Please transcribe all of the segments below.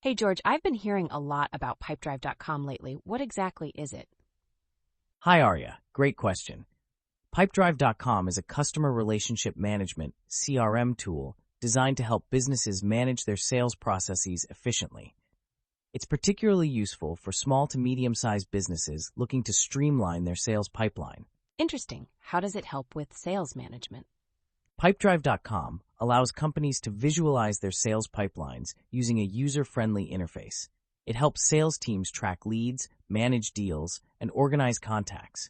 Hey, George, I've been hearing a lot about Pipedrive.com lately. What exactly is it? Hi, Arya. Great question. Pipedrive.com is a customer relationship management (CRM) tool designed to help businesses manage their sales processes efficiently. It's particularly useful for small to medium-sized businesses looking to streamline their sales pipeline. Interesting. How does it help with sales management? Pipedrive.com allows companies to visualize their sales pipelines using a user-friendly interface. It helps sales teams track leads, manage deals, and organize contacts.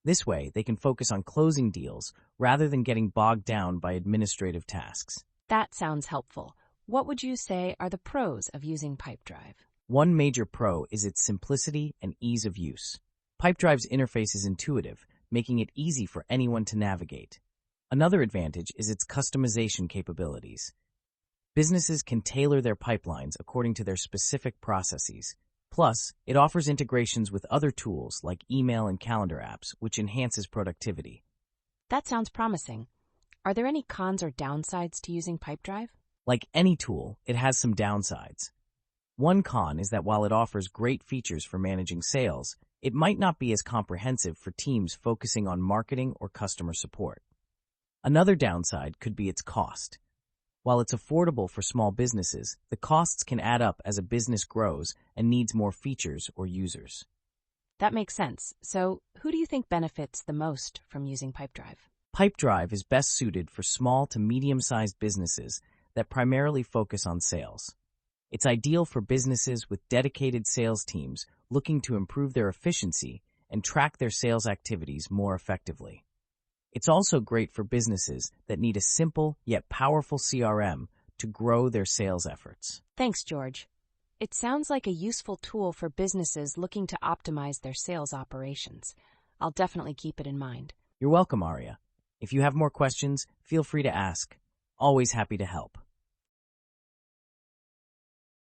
This way, they can focus on closing deals rather than getting bogged down by administrative tasks. That sounds helpful. What would you say are the pros of using Pipedrive? One major pro is its simplicity and ease of use. Pipedrive's interface is intuitive, making it easy for anyone to navigate. Another advantage is its customization capabilities. Businesses can tailor their pipelines according to their specific processes. Plus, it offers integrations with other tools like email and calendar apps, which enhances productivity. That sounds promising. Are there any cons or downsides to using Pipedrive? Like any tool, it has some downsides. One con is that while it offers great features for managing sales, it might not be as comprehensive for teams focusing on marketing or customer support. Another downside could be its cost. While it's affordable for small businesses, the costs can add up as a business grows and needs more features or users. That makes sense. So, who do you think benefits the most from using Pipedrive? Pipedrive is best suited for small to medium-sized businesses that primarily focus on sales. It's ideal for businesses with dedicated sales teams looking to improve their efficiency and track their sales activities more effectively. It's also great for businesses that need a simple yet powerful CRM to grow their sales efforts. Thanks, George. It sounds like a useful tool for businesses looking to optimize their sales operations. I'll definitely keep it in mind. You're welcome, Arya. If you have more questions, feel free to ask. Always happy to help.